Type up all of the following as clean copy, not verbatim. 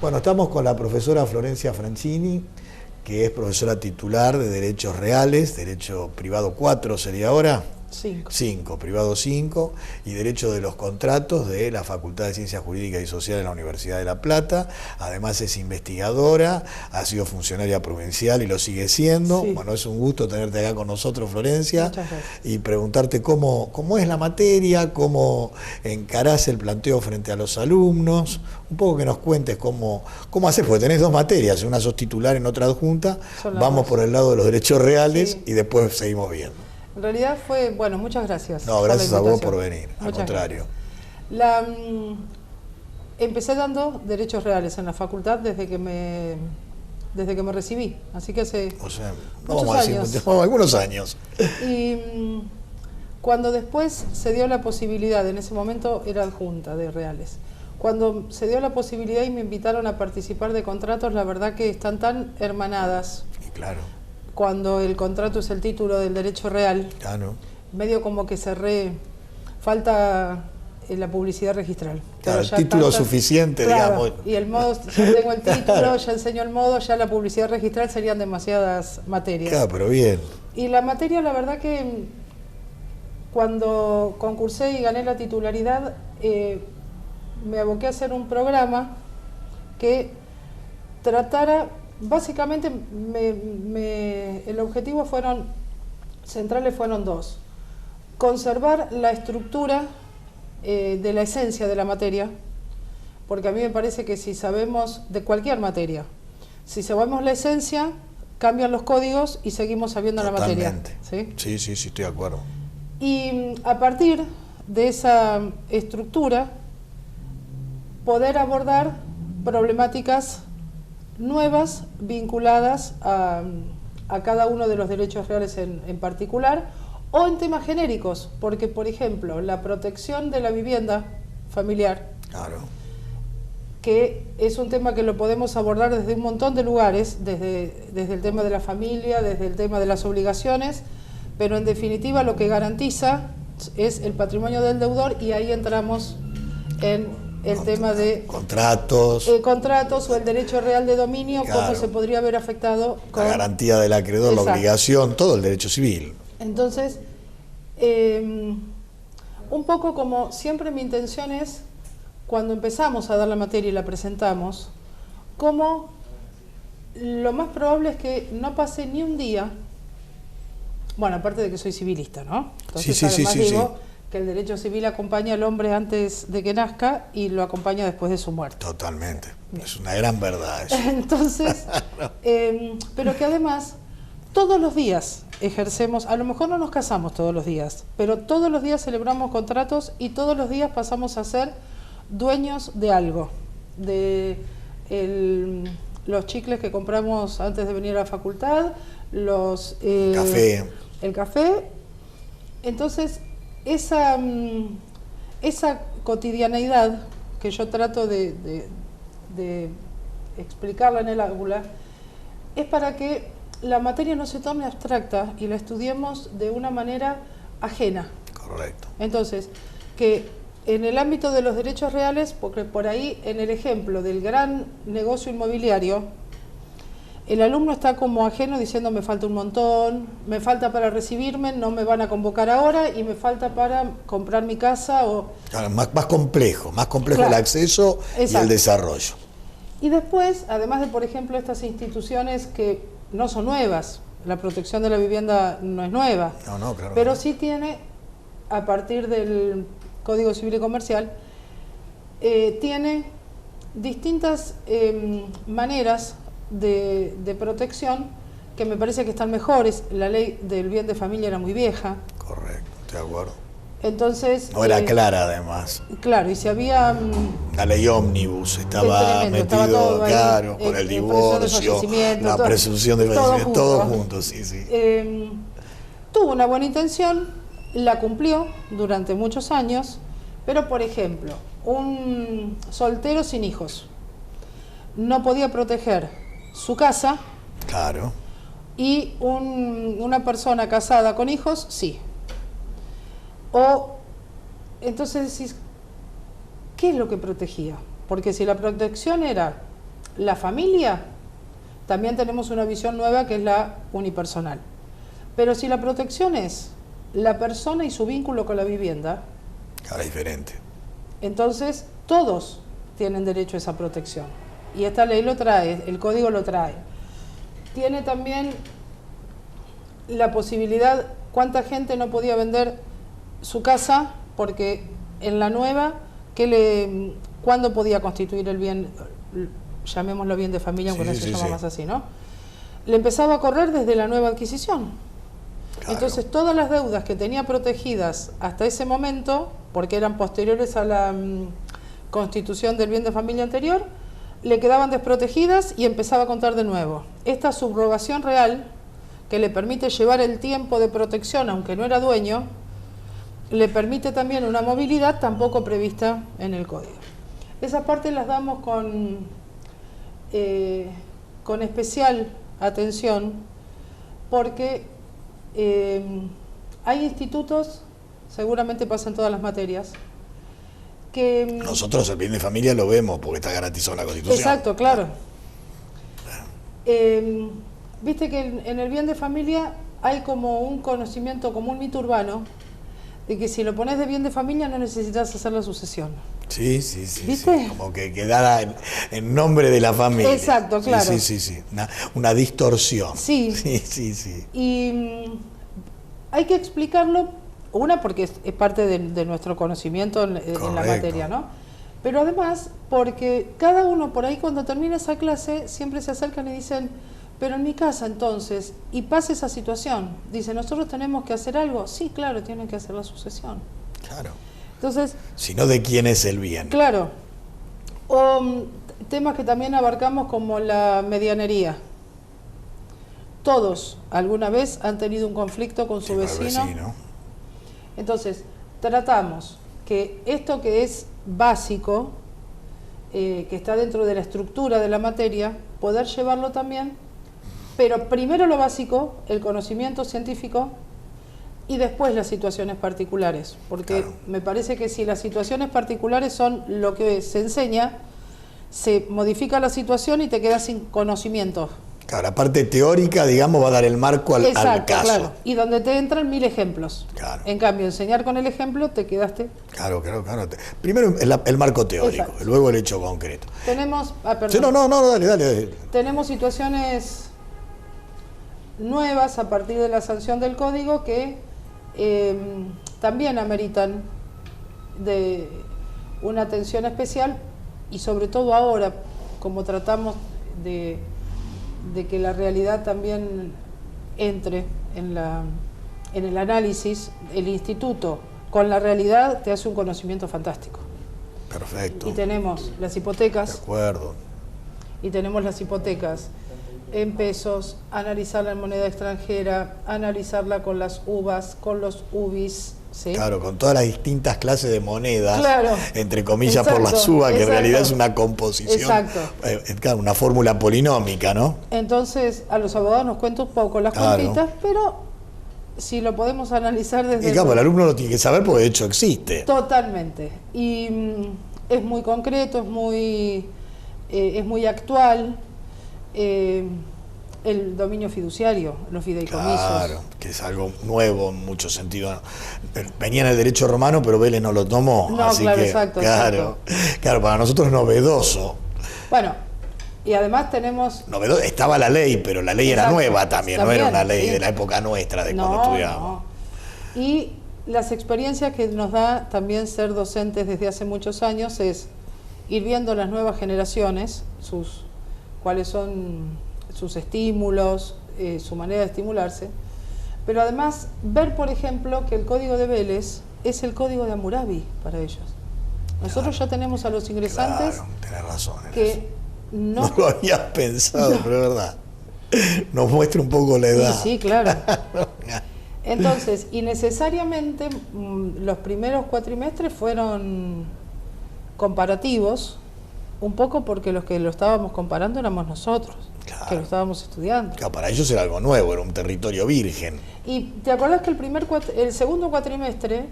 Bueno, estamos con la profesora Florencia Francini, que es profesora titular de Derechos Reales, Derecho Privado 4 sería ahora. 5, privado 5, y Derecho de los Contratos de la Facultad de Ciencias Jurídicas y Sociales de la Universidad de La Plata. Además es investigadora, ha sido funcionaria provincial y lo sigue siendo. Sí. Bueno, es un gusto tenerte acá con nosotros, Florencia. Muchas gracias. Y preguntarte cómo es la materia, cómo encarás el planteo frente a los alumnos, un poco que nos cuentes cómo haces, porque tenés dos materias, una sos titular, en otra adjunta. Vamos por el lado de los derechos reales, sí, y después seguimos viendo. En realidad fue, bueno, muchas gracias. No, gracias a vos por venir, al contrario. Empecé dando derechos reales en la facultad desde que me recibí, así que hace algunos años. Y cuando después se dio la posibilidad, en ese momento era adjunta de reales, cuando se dio la posibilidad y me invitaron a participar de contratos, la verdad que están tan hermanadas. Y claro. Cuando el contrato es el título del derecho real, claro, medio como que falta la publicidad registral. Claro, el título suficiente, claro, digamos. Y el modo, ya tengo el título, claro, ya enseño el modo, ya la publicidad registral serían demasiadas materias. Claro, pero bien. Y la materia, la verdad que cuando concursé y gané la titularidad, me aboqué a hacer un programa que tratara... Básicamente el objetivo centrales fueron dos: conservar la estructura de la esencia de la materia, porque a mí me parece que si sabemos de cualquier materia, si sabemos la esencia, cambian los códigos y seguimos sabiendo totalmente la materia. ¿Sí? Sí, estoy de acuerdo. Y a partir de esa estructura, poder abordar problemáticas nuevas vinculadas a cada uno de los derechos reales en particular, o en temas genéricos, porque por ejemplo la protección de la vivienda familiar, claro, que es un tema que lo podemos abordar desde un montón de lugares, desde el tema de la familia, desde el tema de las obligaciones, pero en definitiva lo que garantiza es el patrimonio del deudor, y ahí entramos en el tema de contratos o el derecho real de dominio, claro, cómo se podría haber afectado con la garantía del acreedor, exacto, la obligación, todo el derecho civil. Entonces, un poco como siempre mi intención es, cuando empezamos a dar la materia y la presentamos, como lo más probable es que no pase ni un día, bueno, aparte de que soy civilista, ¿no? Entonces, sí, digo, que el derecho civil acompaña al hombre antes de que nazca y lo acompaña después de su muerte. Totalmente, es una gran verdad eso. Entonces, pero que además todos los días ejercemos, a lo mejor no nos casamos todos los días, pero todos los días celebramos contratos y todos los días pasamos a ser dueños de algo, de los chicles que compramos antes de venir a la facultad, el café. Entonces, esa cotidianeidad que yo trato de explicarla en el aula es para que la materia no se tome abstracta y la estudiemos de una manera ajena. Correcto. Entonces, que en el ámbito de los derechos reales, porque por ahí en el ejemplo del gran negocio inmobiliario, el alumno está como ajeno diciendo: me falta un montón, me falta para recibirme, no me van a convocar ahora, y me falta para comprar mi casa. Claro, más complejo claro, el acceso, exacto, y el desarrollo. Y después, además de, por ejemplo, estas instituciones que no son nuevas, la protección de la vivienda no es nueva, no, claro, pero sí tiene, a partir del Código Civil y Comercial, tiene distintas maneras de protección que me parece que están mejores. La ley del bien de familia era muy vieja. Correcto, estoy de acuerdo. Entonces, no era clara, además. Claro, y si había... la ley ómnibus estaba metido, claro, con el divorcio, la presunción de fallecimiento, todo junto, sí. Tuvo una buena intención, la cumplió durante muchos años, pero por ejemplo, un soltero sin hijos no podía proteger su casa, claro, y una persona casada con hijos, sí. O entonces decís, ¿qué es lo que protegía? Porque si la protección era la familia, también tenemos una visión nueva que es la unipersonal. Pero si la protección es la persona y su vínculo con la vivienda, ahora es diferente. Entonces todos tienen derecho a esa protección. Y esta ley lo trae, el código lo trae. Tiene también la posibilidad, ¿cuánta gente no podía vender su casa? Porque en la nueva, ¿cuándo podía constituir el bien, llamémoslo bien de familia, aunque no se llama más así, ¿no? Le empezaba a correr desde la nueva adquisición. Claro. Entonces todas las deudas que tenía protegidas hasta ese momento, porque eran posteriores a la constitución del bien de familia anterior, le quedaban desprotegidas y empezaba a contar de nuevo. Esta subrogación real, que le permite llevar el tiempo de protección aunque no era dueño, le permite también una movilidad tampoco prevista en el código. Esas partes las damos con especial atención porque hay institutos, seguramente pasa en todas las materias, que... Nosotros el bien de familia lo vemos porque está garantizado en la Constitución. Exacto, claro. Viste que en el bien de familia hay como un conocimiento, como un mito urbano, de que si lo pones de bien de familia no necesitas hacer la sucesión. Sí. ¿Viste? Sí, como que quedara en nombre de la familia. Exacto, claro. Sí. Una distorsión. Sí. Y hay que explicarlo, una porque es parte de nuestro conocimiento en la materia, ¿no? Pero además porque cada uno por ahí cuando termina esa clase siempre se acercan y dicen, pero en mi casa entonces, y pasa esa situación, dice, ¿nosotros tenemos que hacer algo? Sí, claro, tienen que hacer la sucesión. Claro. Entonces, sino de quién es el bien. Claro. O temas que también abarcamos como la medianería. Todos alguna vez han tenido un conflicto con su vecino. Entonces, tratamos que esto que es básico, que está dentro de la estructura de la materia, poder llevarlo también, pero primero lo básico, el conocimiento científico, y después las situaciones particulares, porque claro, me parece que si las situaciones particulares son lo que se enseña, se modifica la situación y te quedas sin conocimiento. Claro, la parte teórica, digamos, va a dar el marco al caso. Claro. Y donde te entran 1000 ejemplos. Claro. En cambio, enseñar con el ejemplo, te quedaste... Claro. Primero el marco teórico, exacto, luego el hecho concreto. Tenemos... perdón. Sí, no, dale. Tenemos situaciones nuevas a partir de la sanción del código que también ameritan de una atención especial y sobre todo ahora, como tratamos de que la realidad también entre en el análisis, el instituto con la realidad te hace un conocimiento fantástico. Perfecto. Y tenemos las hipotecas. De acuerdo. Y tenemos las hipotecas en pesos, analizarla en moneda extranjera, analizarla con las UVAs, con los UBIs. ¿Sí? Claro, con todas las distintas clases de monedas, claro, entre comillas, exacto, por las UVA, que en realidad es una composición, claro, una fórmula polinómica, ¿no? Entonces, a los abogados nos cuenta un poco las cuentitas, pero si lo podemos analizar desde... Y claro, el alumno lo tiene que saber porque de hecho existe. Totalmente. Y es muy concreto, es muy actual. El dominio fiduciario, los fideicomisos. Claro, que es algo nuevo en muchos sentidos. Venía en el derecho romano, pero Vélez no lo tomó. No, así claro, que, exacto. Claro, para nosotros es novedoso. Bueno, y además tenemos... Estaba la ley, pero la ley era nueva también, no era una ley de la época nuestra, de cuando estudiábamos. No. Y las experiencias que nos da también ser docentes desde hace muchos años es ir viendo las nuevas generaciones, cuáles son sus estímulos, su manera de estimularse, pero además ver, por ejemplo, que el código de Vélez es el código de Hammurabi para ellos. Nosotros ya tenemos a los ingresantes, claro, tenés razón en que eso. no lo habías pensado, pero es verdad. Nos muestra un poco la edad. Sí, claro. Entonces, y necesariamente los primeros cuatrimestres fueron comparativos, un poco porque los que lo estábamos comparando éramos nosotros, claro, que lo estábamos estudiando. Claro, para ellos era algo nuevo, era un territorio virgen. Y ¿te acordás que el segundo cuatrimestre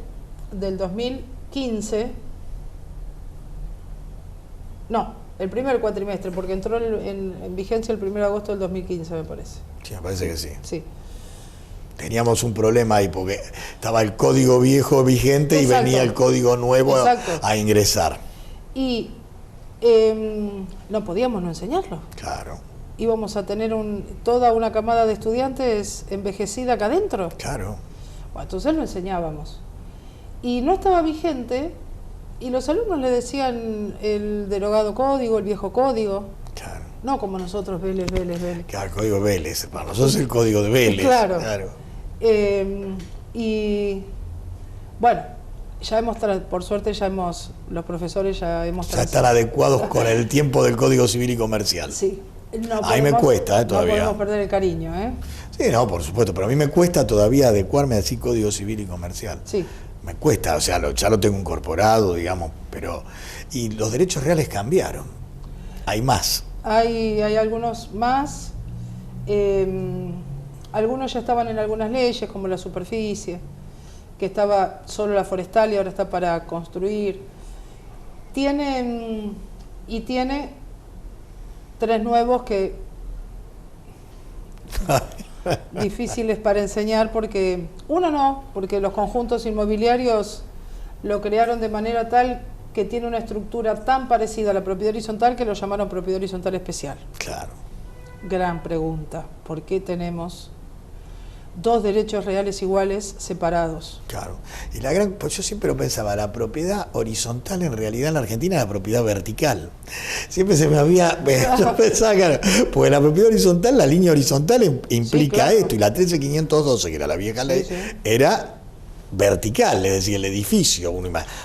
del 2015, no, El primer cuatrimestre, porque entró en vigencia el 1 de agosto del 2015, me parece. Sí, me parece que sí. Sí. Teníamos un problema ahí porque estaba el código viejo vigente. Exacto. Y venía el código nuevo. Exacto. A ingresar. Y no podíamos no enseñarlo. Claro. Íbamos a tener toda una camada de estudiantes envejecida acá adentro. Claro. Bueno, entonces lo enseñábamos. Y no estaba vigente, y los alumnos le decían el derogado código, el viejo código. Claro. No como nosotros, Vélez. Claro, el código Vélez. Para nosotros es el código de Vélez. Claro. Y bueno, por suerte los profesores ya están adecuados con el tiempo del Código Civil y Comercial. Sí. A mí me cuesta todavía. No podemos perder el cariño, ¿eh? Sí, no, por supuesto, pero a mí me cuesta todavía adecuarme así Código Civil y Comercial. Sí. Me cuesta, o sea, ya lo tengo incorporado, digamos, pero... Y los derechos reales cambiaron. Hay más. Hay algunos más. Algunos ya estaban en algunas leyes, como la superficie, que estaba solo la forestal y ahora está para construir. Tiene 3 nuevos que difíciles para enseñar porque porque los conjuntos inmobiliarios lo crearon de manera tal que tiene una estructura tan parecida a la propiedad horizontal que lo llamaron propiedad horizontal especial. Claro. Gran pregunta, ¿por qué tenemos 2 derechos reales iguales separados? Claro. Y pues yo siempre lo pensaba, la propiedad horizontal en realidad en la Argentina es la propiedad vertical. Siempre se me había... Yo pensaba, claro, porque la propiedad horizontal, la línea horizontal implica sí, claro. Esto, y la 13512, que era la vieja ley, sí. Era vertical, es decir, el edificio,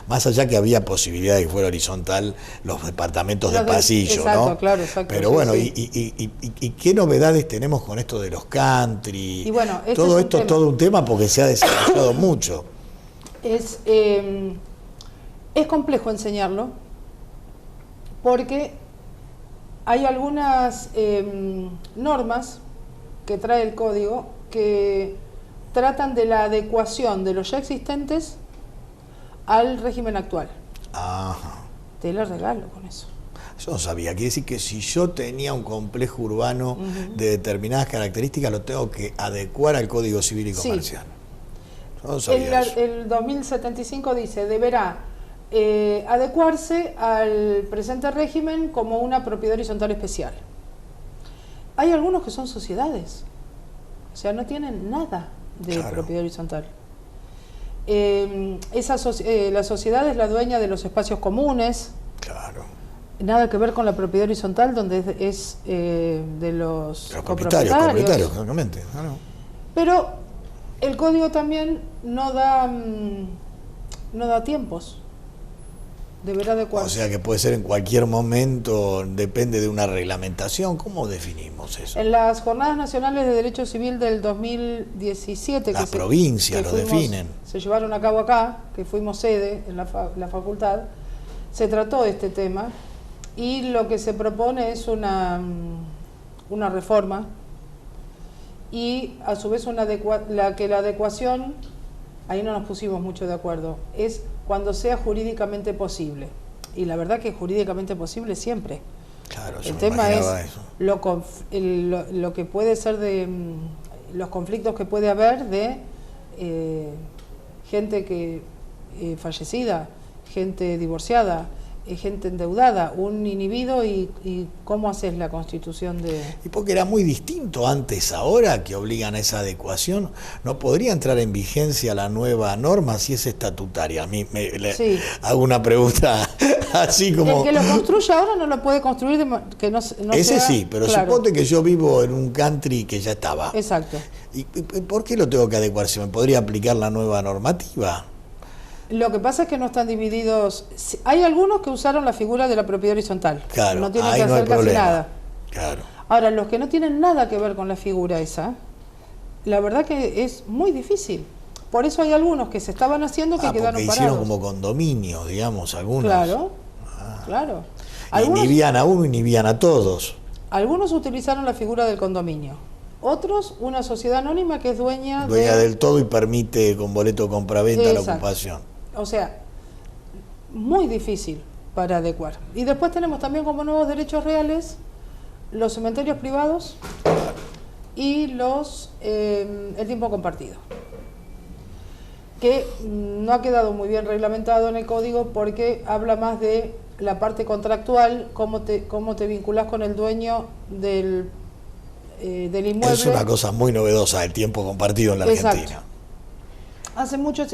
más allá que había posibilidad de que fuera horizontal los departamentos de pasillo, exacto, ¿no? Claro, exacto. Pero bueno, sí. ¿Y qué novedades tenemos con esto de los country? Y bueno, todo esto es todo un tema porque se ha desarrollado mucho. Es complejo enseñarlo porque hay algunas normas que trae el código que tratan de la adecuación de los ya existentes al régimen actual. Ajá. Te la regalo con eso. Yo no sabía. Quiere decir que si yo tenía un complejo urbano de determinadas características, lo tengo que adecuar al Código Civil y Comercial. Sí. Yo no sabía eso. El 2075 dice, deberá adecuarse al presente régimen como una propiedad horizontal especial. Hay algunos que son sociedades. O sea, no tienen nada de claro. Propiedad horizontal. La sociedad es la dueña de los espacios comunes. Claro. Nada que ver con la propiedad horizontal, donde es de los propietarios, claramente. Claro. Pero el código también no da tiempos. Deberá adecuarse. O sea que puede ser en cualquier momento, depende de una reglamentación. ¿Cómo definimos eso? En las Jornadas Nacionales de Derecho Civil del 2017, las provincias lo definen. Se llevaron a cabo acá, que fuimos sede en la facultad, se trató este tema y lo que se propone es una reforma y a su vez la adecuación, ahí no nos pusimos mucho de acuerdo, es cuando sea jurídicamente posible. Y la verdad que jurídicamente posible siempre. Claro, el tema es lo que puede ser de los conflictos que puede haber de gente que fallecida, gente divorciada, gente endeudada, un inhibido y cómo haces la constitución de... Y porque era muy distinto antes, ahora que obligan a esa adecuación, ¿no podría entrar en vigencia la nueva norma si es estatutaria? A mí sí. Hago una pregunta así como... El que lo construye ahora no lo puede construir que no ese sea, sí, pero claro. Suponte que yo vivo en un country que ya estaba. Exacto. ¿Y por qué lo tengo que adecuar? ¿Se me podría aplicar la nueva normativa? Lo que pasa es que no están divididos. Hay algunos que usaron la figura de la propiedad horizontal. Claro, no tienen que hacer casi nada. Claro. Ahora, los que no tienen nada que ver con la figura esa, la verdad que es muy difícil. Por eso hay algunos que se estaban haciendo que quedaron parados. Hicieron como condominio, digamos, algunos. Claro, claro. Inhibían a uno, inhibían a todos. Algunos utilizaron la figura del condominio. Otros, una sociedad anónima que es dueña del todo y permite con boleto compraventa la ocupación. O sea, muy difícil. para adecuar. Y después tenemos también como nuevos derechos reales los cementerios privados y el tiempo compartido, que no ha quedado muy bien reglamentado en el código porque habla más de la parte contractual, cómo te vinculás con el dueño del inmueble. Es una cosa muy novedosa el tiempo compartido en la Argentina. Hace mucho...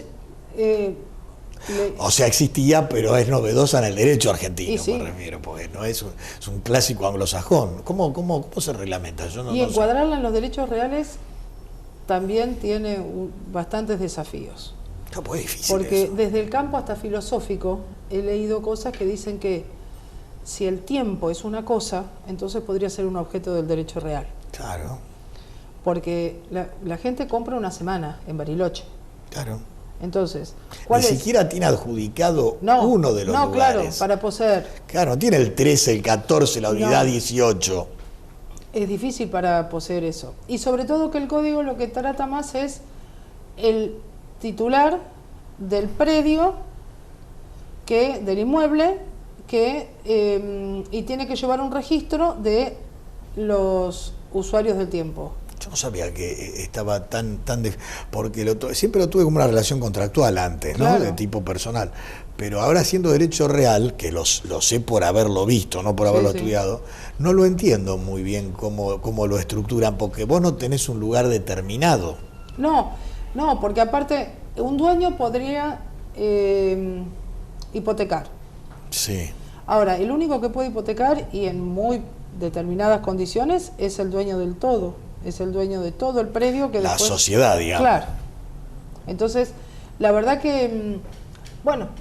o sea, existía, pero es novedosa en el derecho argentino, sí, me refiero, porque no es un clásico anglosajón. ¿Cómo se reglamenta? Yo no encuadrarla en los derechos reales también tiene bastantes desafíos. No, es difícil porque eso. Desde el campo hasta filosófico he leído cosas que dicen que si el tiempo es una cosa, entonces podría ser un objeto del derecho real. Claro. Porque la gente compra una semana en Bariloche. Claro. Entonces, Ni siquiera tiene adjudicado uno de los lugares. Claro, para poseer. Claro, tiene el 13, el 14, la unidad 18. Es difícil para poseer eso. Y sobre todo que el código lo que trata más es el titular del predio, del inmueble, y tiene que llevar un registro de los usuarios del tiempo. Yo no sabía que estaba porque siempre lo tuve como una relación contractual antes, ¿no? Claro. De tipo personal. Pero ahora siendo derecho real, que lo sé por haberlo visto, no por haberlo estudiado, no lo entiendo muy bien cómo lo estructuran, porque vos no tenés un lugar determinado. No, porque aparte un dueño podría hipotecar. Sí. Ahora, el único que puede hipotecar, y en muy determinadas condiciones, es el dueño del todo. Es el dueño de todo el predio que la sociedad, digamos. Claro. Entonces, la verdad que,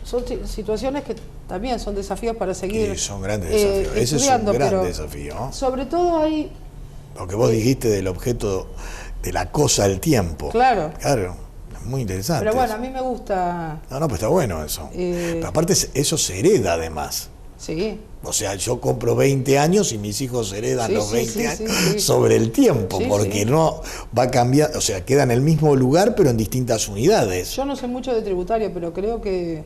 son situaciones que también son desafíos para seguir. Sí, son grandes desafíos. Ese es un gran desafío, ¿no? Sobre todo hay... Lo que vos dijiste del objeto, de la cosa del tiempo. Claro. Claro, es muy interesante. Pero bueno, a mí me gusta... No, pues está bueno eso. Pero aparte eso se hereda además. Sí. O sea, yo compro 20 años y mis hijos heredan los 20 años sobre el tiempo, porque no va a cambiar, o sea, queda en el mismo lugar pero en distintas unidades. Yo no sé mucho de tributario, pero creo que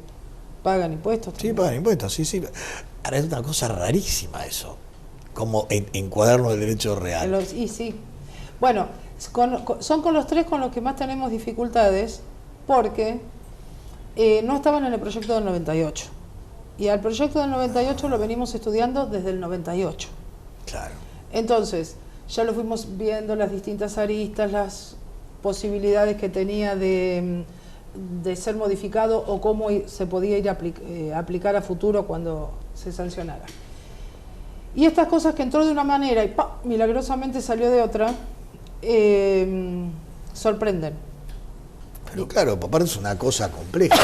pagan impuestos también. Sí, pagan impuestos, sí. Ahora es una cosa rarísima eso, como encuadrarlo en el derecho real. Sí. Bueno, son con los tres con los que más tenemos dificultades, porque no estaban en el proyecto del 98. Y al proyecto del 98 lo venimos estudiando desde el 98. Claro. Entonces, ya lo fuimos viendo, las distintas aristas, las posibilidades que tenía de ser modificado o cómo se podía ir a aplicar a futuro cuando se sancionara. Y estas cosas que entró de una manera y milagrosamente salió de otra, sorprenden. Pero claro, aparte es una cosa compleja.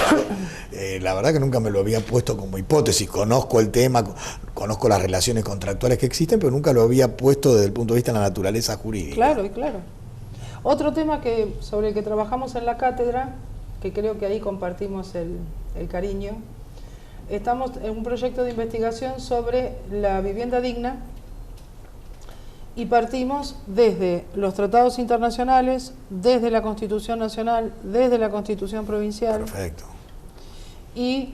La verdad que nunca me lo había puesto como hipótesis. Conozco el tema, conozco las relaciones contractuales que existen, pero nunca lo había puesto desde el punto de vista de la naturaleza jurídica. Claro. Otro tema sobre el que trabajamos en la cátedra, que creo que ahí compartimos el cariño, estamos en un proyecto de investigación sobre la vivienda digna, y partimos desde los tratados internacionales, desde la Constitución Nacional, desde la Constitución Provincial. Perfecto. Y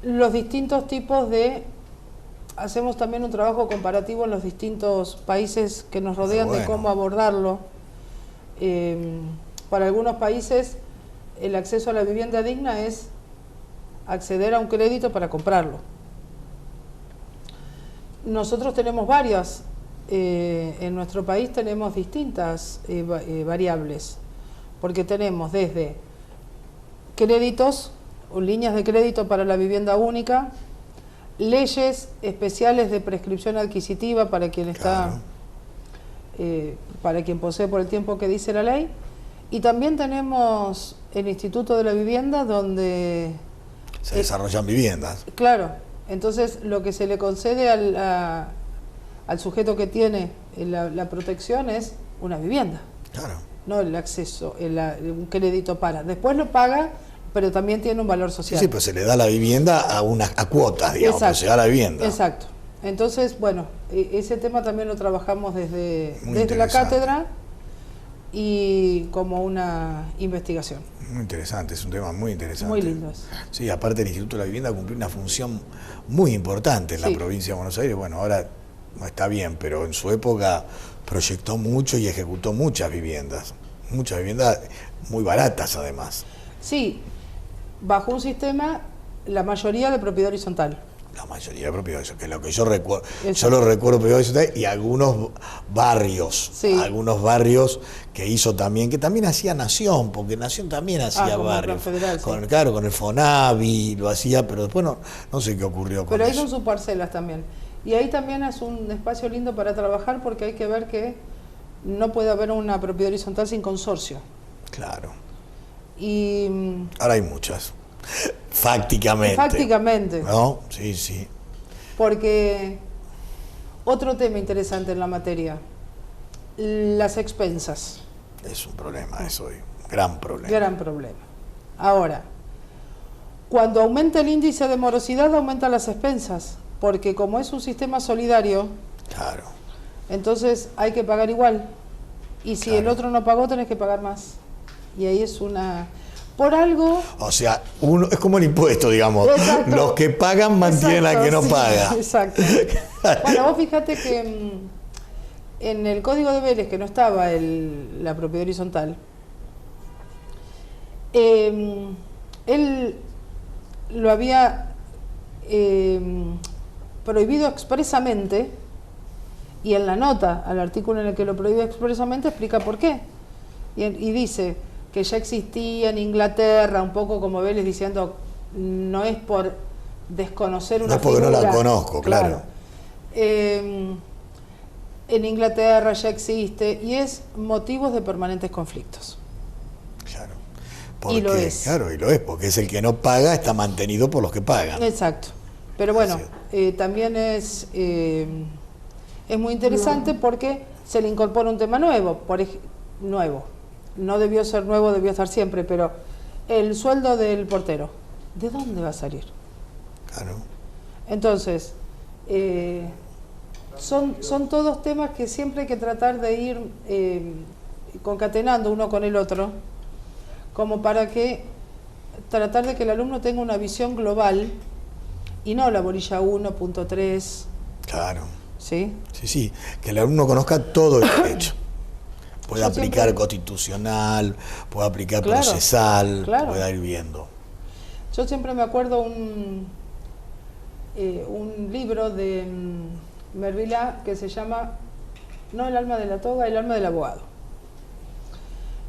los distintos tipos hacemos también un trabajo comparativo en los distintos países que nos rodean de cómo abordarlo. Para algunos países el acceso a la vivienda digna es acceder a un crédito para comprarlo. Nosotros tenemos varias. En nuestro país tenemos distintas variables, porque tenemos desde créditos o líneas de crédito para la vivienda única, leyes especiales de prescripción adquisitiva para quien para quien posee por el tiempo que dice la ley, y también tenemos el Instituto de la Vivienda, donde se desarrollan viviendas. Claro, entonces lo que se le concede al sujeto que tiene la protección es una vivienda. Claro. No el acceso, un crédito para. Después lo paga, pero también tiene un valor social. Sí, pues se le da la vivienda a cuotas, digamos, pero se da la vivienda. Exacto. Entonces, bueno, ese tema también lo trabajamos desde la cátedra, y como una investigación. Muy interesante, es un tema muy interesante. Muy lindo. Sí, aparte el Instituto de la Vivienda cumplió una función muy importante en la provincia de Buenos Aires. Bueno, ahora no está bien, pero en su época proyectó mucho y ejecutó muchas viviendas muy baratas además. Sí, bajo un sistema, la mayoría de propiedad horizontal. La mayoría de propiedad horizontal, que es lo que yo recuerdo. Yo lo recuerdo propiedad horizontal y algunos barrios que hizo también, que también hacía Nación, porque Nación también hacía barrios. Federal, Claro, con el Fonavi lo hacía, pero después no sé qué ocurrió con eso. Pero ahí son sus parcelas también. Y ahí también es un espacio lindo para trabajar porque hay que ver que no puede haber una propiedad horizontal sin consorcio. Claro. Y ahora hay muchas. Fácticamente. ¿No? Sí, sí. Porque otro tema interesante en la materia, las expensas. Es un problema eso, gran problema. Gran problema. Ahora, cuando aumenta el índice de morosidad, aumentan las expensas, porque como es un sistema solidario, claro, entonces hay que pagar igual. Y si el otro no pagó, tenés que pagar más. Y ahí es una... Por algo... O sea, es como el impuesto, digamos. Exacto. Los que pagan mantienen a que no paga. Exacto. Bueno, vos fíjate que en el Código de Vélez, que no estaba la propiedad horizontal, él lo había prohibido expresamente, y en la nota al artículo en el que lo prohíbe expresamente explica por qué. Y dice que ya existía en Inglaterra, un poco como Vélez diciendo, no es por desconocer una figura. No es porque no la conozco, claro. En Inglaterra ya existe y es motivos de permanentes conflictos. Claro. Porque, y lo es. Claro, y lo es, porque es el que no paga, está mantenido por los que pagan. Exacto. Pero bueno, también es muy interesante porque se le incorpora un tema nuevo, no debió ser nuevo, debió estar siempre, pero el sueldo del portero, ¿de dónde va a salir? Claro. Entonces, son todos temas que siempre hay que tratar de ir concatenando uno con el otro, como para tratar de que el alumno tenga una visión global y no la bolilla 1.3. Claro. ¿Sí? Sí, que el alumno conozca todo el derecho. Puede aplicar constitucional, puede aplicar procesal, pueda ir viendo. Yo siempre me acuerdo un libro de Mervilá que se llama, no el alma de la toga, el alma del abogado,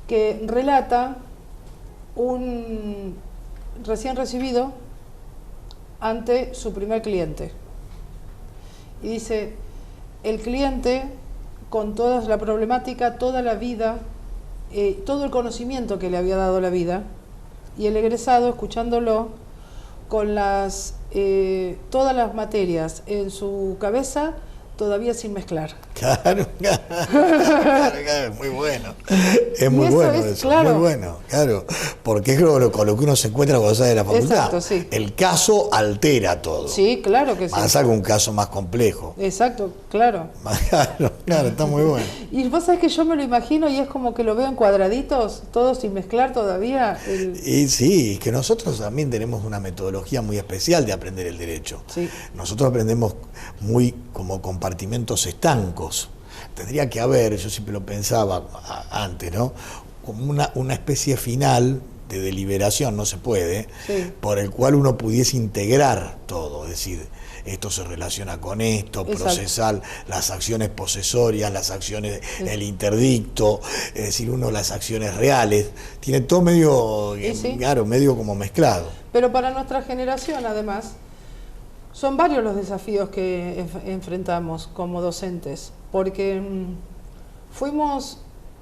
que relata un recién recibido ante su primer cliente. Y dice, el cliente, con toda la problemática, toda la vida, todo el conocimiento que le había dado la vida, y el egresado, escuchándolo, con todas las materias en su cabeza, todavía sin mezclar. Claro, es muy bueno. Es muy bueno eso, muy bueno, claro. Porque es con lo que uno se encuentra cuando sale de la facultad. Exacto, sí. El caso altera todo. Sí, claro que sí. Más saca un caso más complejo. Exacto, claro. Claro, está muy bueno. Y vos sabés que yo me lo imagino y es como que lo veo en cuadraditos, todo sin mezclar todavía. Y sí, que nosotros también tenemos una metodología muy especial de aprender el derecho. Sí. Nosotros aprendemos muy como compartimentos estancos. Tendría que haber, yo siempre lo pensaba antes, ¿no? Como una especie final de deliberación, no se puede, por el cual uno pudiese integrar todo, es decir, esto se relaciona con esto, procesal, las acciones posesorias, las acciones, el interdicto, es decir, las acciones reales, tiene todo medio, claro, medio como mezclado. Pero para nuestra generación, además, son varios los desafíos que enfrentamos como docentes, porque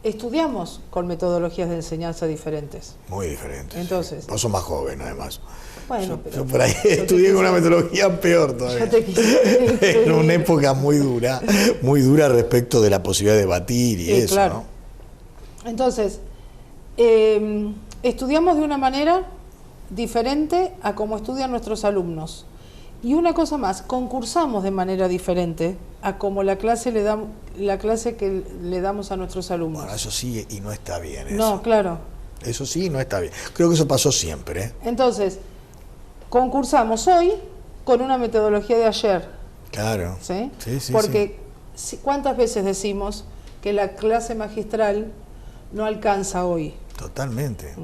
estudiamos con metodologías de enseñanza diferentes. Muy diferentes. Entonces, vos sos más joven, además. Bueno, yo por ahí estudié con una metodología peor todavía. En una época muy dura respecto de la posibilidad de debatir y eso, claro. ¿no? Entonces, estudiamos de una manera diferente a como estudian nuestros alumnos. Y una cosa más, concursamos de manera diferente a como la clase que le damos a nuestros alumnos. Bueno, eso sí, y no está bien eso. No, claro. Eso sí, no está bien. Creo que eso pasó siempre, ¿eh? Entonces, concursamos hoy con una metodología de ayer. Claro. ¿Sí? Sí, porque ¿cuántas veces decimos que la clase magistral no alcanza hoy? Totalmente.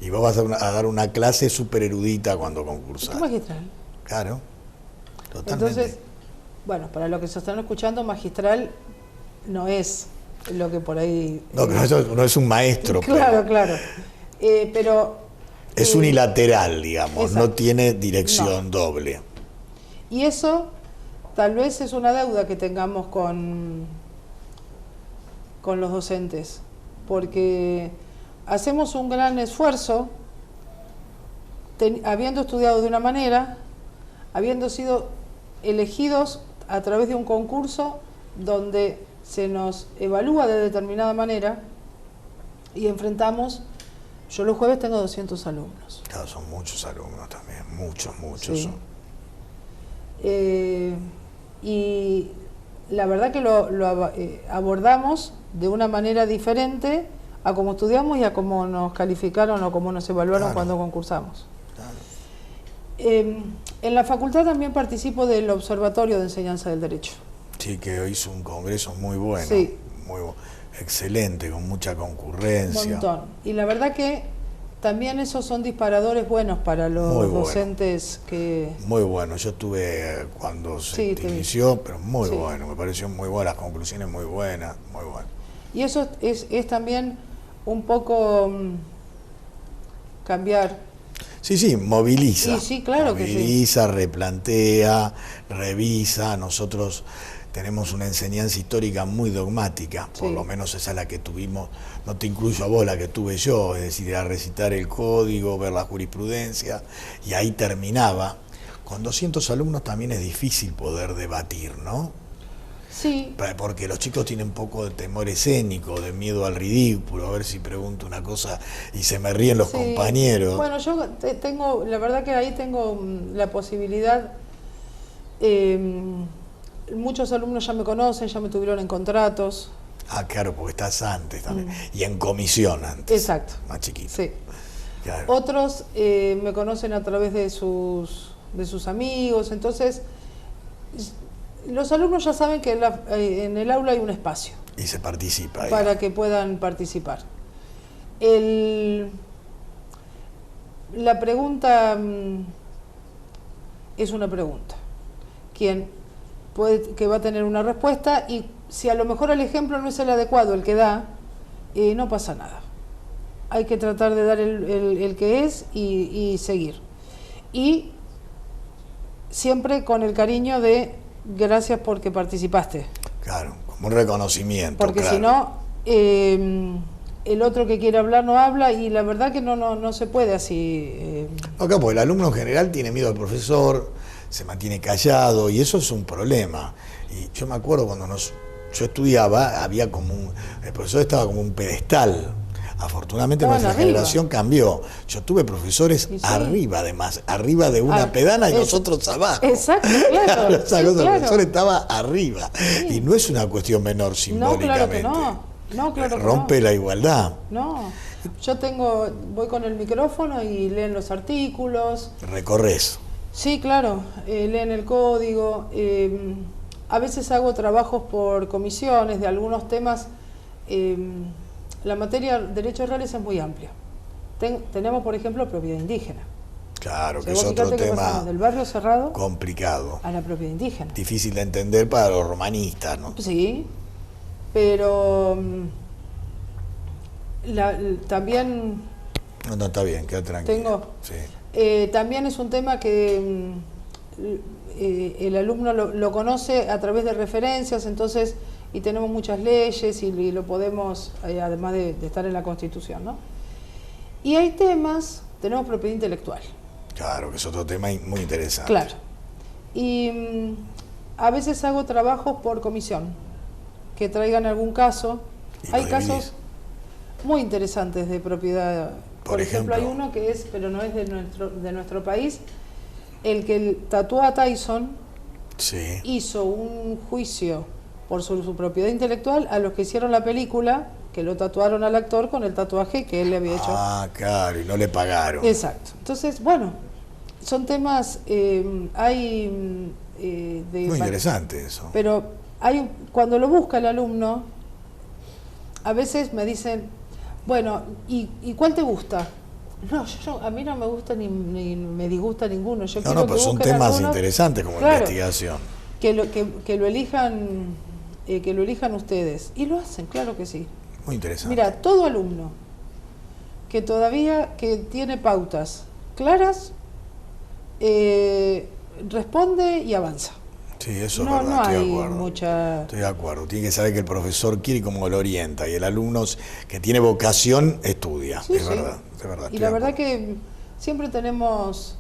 Y vos vas a dar una clase súper erudita cuando concursás. ¿Qué magistral? Claro, totalmente. Entonces, bueno, para los que se están escuchando, magistral no es lo que por ahí... No, pero eso no es un maestro. Claro, claro. Pero... Es unilateral, digamos, exacto. No tiene dirección doble. Y eso tal vez es una deuda que tengamos con los docentes, porque hacemos un gran esfuerzo habiendo estudiado de una manera, habiendo sido elegidos a través de un concurso donde se nos evalúa de determinada manera y enfrentamos, yo los jueves tengo 200 alumnos. Claro, son muchos alumnos también, muchos Sí. son. Y la verdad que lo abordamos de una manera diferente a cómo estudiamos y a cómo nos calificaron o cómo nos evaluaron cuando concursamos. En la facultad también participo del Observatorio de Enseñanza del Derecho. Sí, que hizo un congreso muy bueno, sí. Excelente, con mucha concurrencia. Un montón. Y la verdad que también esos son disparadores buenos para los docentes que... Muy bueno, yo estuve cuando se inició, pero muy bueno, me pareció muy bueno, las conclusiones muy buenas, muy bueno. Y eso es también un poco cambiar... Sí, moviliza. Sí, claro que sí. Moviliza, replantea, revisa. Nosotros tenemos una enseñanza histórica muy dogmática, por lo menos esa es la que tuvimos, no te incluyo a vos, la que tuve yo, es decir, a recitar el código, ver la jurisprudencia, y ahí terminaba. Con 200 alumnos también es difícil poder debatir, ¿no? Sí. Porque los chicos tienen un poco de temor escénico, de miedo al ridículo, a ver si pregunto una cosa y se me ríen los compañeros. Bueno, yo tengo, la verdad que ahí tengo la posibilidad, muchos alumnos ya me conocen, ya me tuvieron en contratos. Ah, claro, porque estás antes también, y en comisión antes. Exacto. Más chiquito. Sí. Claro. Otros me conocen a través de sus amigos, entonces... Los alumnos ya saben que en el aula hay un espacio. Y se participa. Para que puedan participar. La pregunta es una pregunta. Que va a tener una respuesta y si a lo mejor el ejemplo no es el adecuado, el que da, no pasa nada. Hay que tratar de dar el que es y seguir. Y siempre con el cariño de... Gracias porque participaste. Claro, como un reconocimiento. Porque si no, el otro que quiere hablar no habla y la verdad que no se puede así. No, claro, porque el alumno en general tiene miedo al profesor, se mantiene callado y eso es un problema. Y yo me acuerdo cuando yo estudiaba, había como el profesor estaba como un pedestal. Afortunadamente nuestra generación cambió. Yo tuve profesores arriba, además, arriba de una pedana y nosotros abajo. Exacto, claro. El profesor estaba arriba. Sí. Y no es una cuestión menor simbólicamente. No, claro que no. Claro que rompe la igualdad. No. Yo voy con el micrófono y leen los artículos. Recorres. Sí, claro. Leen el código. A veces hago trabajos por comisiones de algunos temas. La materia de derechos reales es muy amplia. Tenemos, por ejemplo, propiedad indígena. Claro, que es otro tema del barrio cerrado complicado. A la propiedad indígena. Difícil de entender para los romanistas, ¿no? Sí, pero también... No, está bien, queda tranquilo. También es un tema que el alumno lo conoce a través de referencias, entonces... Y tenemos muchas leyes y lo podemos, además de estar en la Constitución, ¿no? Y hay temas, tenemos propiedad intelectual. Claro, que es otro tema muy interesante. Claro. Y a veces hago trabajos por comisión, que traigan algún caso. Hay casos muy interesantes de propiedad. Por ejemplo, hay uno que es, pero no es de nuestro país, el que tatuó a Tyson sí. hizo un juicio por su propiedad intelectual a los que hicieron la película, que lo tatuaron al actor con el tatuaje que él le había hecho. Ah, claro, y no le pagaron. Exacto. Entonces, bueno, son temas, hay... muy interesante eso. Pero cuando lo busca el alumno, a veces me dicen, bueno, ¿y cuál te gusta? No, a mí no me gusta ni me disgusta ninguno. Yo quiero pero son temas interesantes como claro, investigación. Que lo elijan ustedes. Y lo hacen, claro que sí. Muy interesante. Mira, todo alumno que tiene pautas claras, responde y avanza. Sí, eso es verdad, estoy de acuerdo. Mucha... Estoy de acuerdo. Tiene que saber que el profesor quiere y cómo lo orienta. Y el alumno que tiene vocación estudia. Sí, es verdad. Y la verdad que siempre tenemos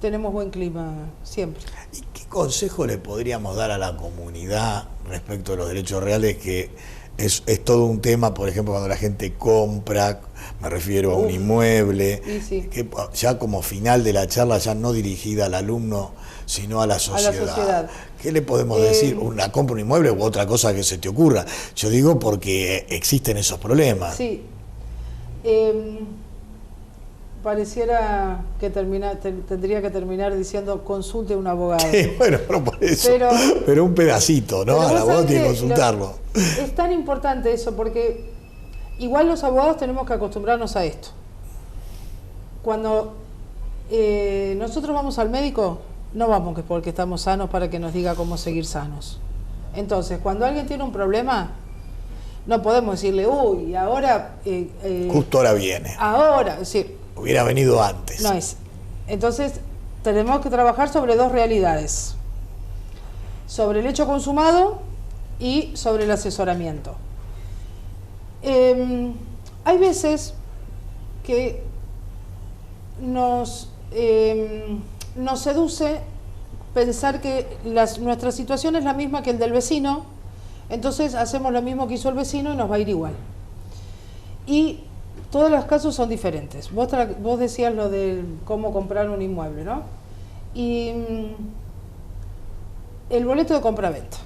buen clima, siempre. ¿Y qué consejo le podríamos dar a la comunidad respecto a los derechos reales? Que es todo un tema, por ejemplo, cuando la gente compra, me refiero a un inmueble, que ya como final de la charla, ya no dirigida al alumno, sino a la sociedad. ¿Qué le podemos decir? ¿Una compra un inmueble u otra cosa que se te ocurra? Yo digo porque existen esos problemas. Sí. Pareciera que tendría que terminar diciendo consulte a un abogado. Sí, bueno, no por eso. Pero un pedacito, ¿no? Al abogado tiene que consultarlo. Es tan importante eso porque igual los abogados tenemos que acostumbrarnos a esto. Cuando nosotros vamos al médico, no vamos porque estamos sanos para que nos diga cómo seguir sanos. Entonces, cuando alguien tiene un problema, no podemos decirle, uy, ahora... justo ahora viene. Ahora, es decir... Hubiera venido antes. No es. Entonces, tenemos que trabajar sobre dos realidades. Sobre el hecho consumado y sobre el asesoramiento. Hay veces que nos seduce pensar que nuestra situación es la misma que el del vecino, entonces hacemos lo mismo que hizo el vecino y nos va a ir igual. Y todos los casos son diferentes. Vos decías lo de cómo comprar un inmueble, ¿no? Y el boleto de compraventa.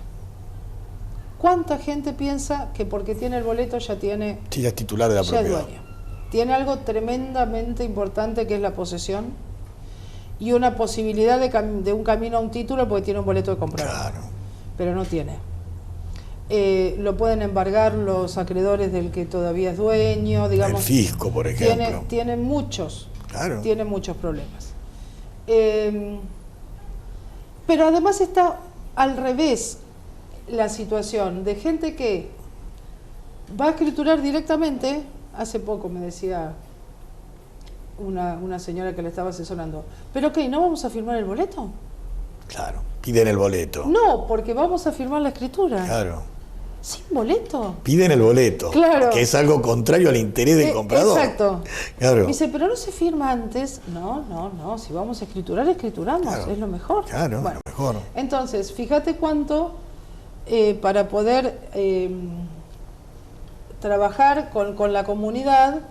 ¿Cuánta gente piensa que porque tiene el boleto ya tiene... Sí, ya es titular de la propiedad. Ya es dueño. Tiene algo tremendamente importante que es la posesión y una posibilidad de un camino a un título porque tiene un boleto de compraventa. Claro. Pero no tiene. Lo pueden embargar los acreedores del que todavía es dueño, digamos. El fisco, por ejemplo. Tiene muchos. Claro. Tiene muchos problemas. Pero además está al revés la situación de gente que va a escriturar directamente. Hace poco me decía una señora que le estaba asesorando, pero ¿qué? ¿No vamos a firmar el boleto? Claro, piden el boleto. No, porque vamos a firmar la escritura. Claro. ¿Sin boleto? Piden el boleto, claro, que es algo contrario al interés del comprador. Exacto. Claro. Dice, pero no se firma antes. No, si vamos a escriturar, escrituramos, claro, es lo mejor. Claro, bueno, lo mejor. Entonces, fíjate cuánto para poder trabajar con la comunidad,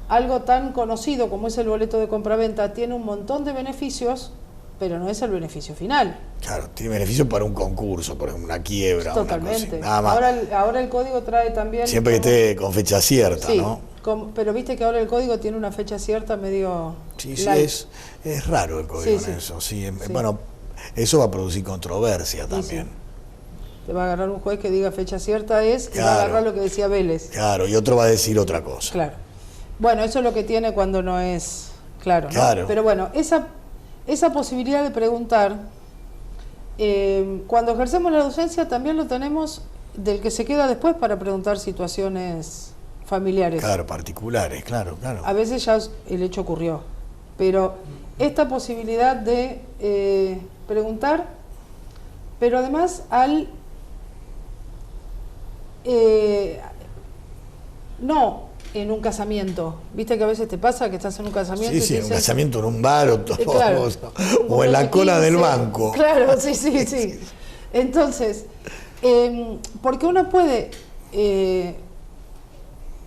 algo tan conocido como es el boleto de compraventa, tiene un montón de beneficios, pero no es el beneficio final. Claro, tiene beneficio para un concurso, por ejemplo, una quiebra. Totalmente. Nada más. Ahora el código trae también... Siempre que esté con fecha cierta, sí, ¿no? Pero viste que ahora el código tiene una fecha cierta medio... Sí, es raro el código en eso. Sí. Bueno, eso va a producir controversia también. Sí. Te va a agarrar un juez que diga fecha cierta y va a agarrar lo que decía Vélez. Claro, y otro va a decir otra cosa. Claro. Bueno, eso es lo que tiene cuando no es claro, ¿no? Claro. Pero bueno, esa posibilidad de preguntar, cuando ejercemos la docencia también lo tenemos del que se queda después para preguntar situaciones familiares. Claro, particulares, claro. A veces ya el hecho ocurrió, pero esta posibilidad de preguntar, pero además no en un casamiento. Viste que a veces te pasa que estás en un casamiento. Sí, en un casamiento, en un bar claro, o en la cola del banco. Claro, sí. Entonces, porque uno puede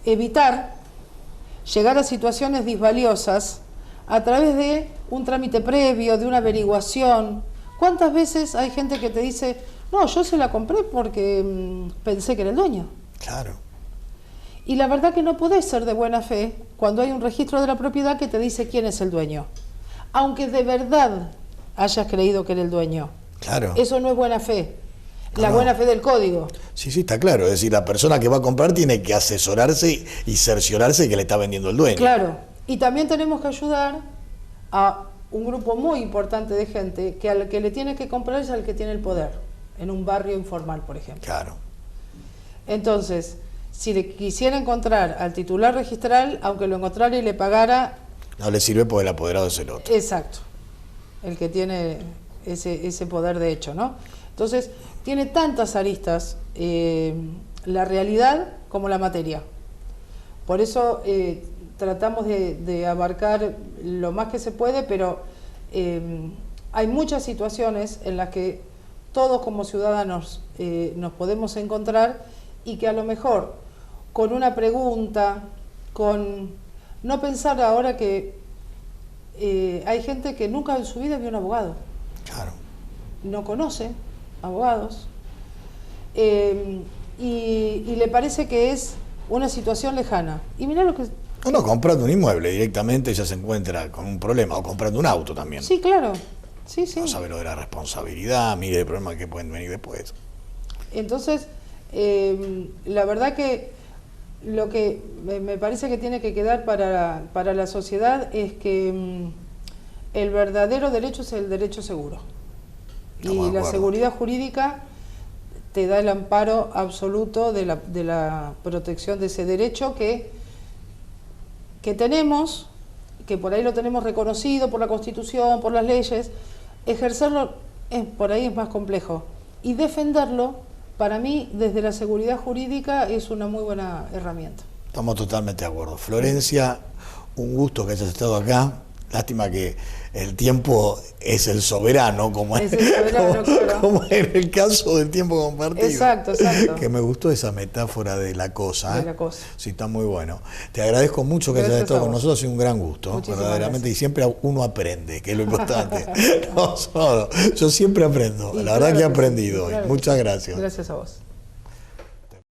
evitar llegar a situaciones disvaliosas a través de un trámite previo, de una averiguación. ¿Cuántas veces hay gente que te dice, no, yo se la compré porque pensé que era el dueño? Claro. Y la verdad que no podés ser de buena fe cuando hay un registro de la propiedad que te dice quién es el dueño. Aunque de verdad hayas creído que era el dueño. Claro. Eso no es buena fe. La buena fe del código. Sí, sí, está claro. Es decir, la persona que va a comprar tiene que asesorarse y cerciorarse que le está vendiendo el dueño. Claro. Y también tenemos que ayudar a un grupo muy importante de gente que al que le tiene que comprar es al que tiene el poder, en un barrio informal, por ejemplo. Claro. Entonces, si le quisiera encontrar al titular registral, aunque lo encontrara y le pagara... No le sirve porque el apoderado es el otro. Exacto. El que tiene ese poder de hecho, ¿no? Entonces, tiene tantas aristas la realidad como la materia. Por eso tratamos de abarcar lo más que se puede, pero hay muchas situaciones en las que todos como ciudadanos nos podemos encontrar y que a lo mejor con una pregunta, con no pensar ahora que hay gente que nunca en su vida vio un abogado. Claro. No conoce abogados y le parece que es una situación lejana. Y mirá lo que... Uno comprando un inmueble directamente ya se encuentra con un problema, o comprando un auto también. Sí, claro. Sí, sí. No sabe lo de la responsabilidad, mire el problema que pueden venir después. Entonces, la verdad que lo que me parece que tiene que quedar para la sociedad es que el verdadero derecho es el derecho seguro. Y la seguridad jurídica te da el amparo absoluto de la protección de ese derecho que tenemos, que por ahí lo tenemos reconocido por la Constitución, por las leyes. Ejercerlo por ahí es más complejo. Y defenderlo, para mí, desde la seguridad jurídica, es una muy buena herramienta. Estamos totalmente de acuerdo. Florencia, un gusto que hayas estado acá. Lástima que el tiempo es el soberano, como en el caso del tiempo compartido. Exacto, exacto. Que me gustó esa metáfora de la cosa. De la cosa. Sí, está muy bueno. Te agradezco mucho que hayas estado con nosotros, ha sido un gran gusto, verdaderamente, gracias. Y siempre uno aprende, que es lo importante. No solo, yo siempre aprendo, la verdad que he aprendido hoy. Muchas gracias. Gracias a vos.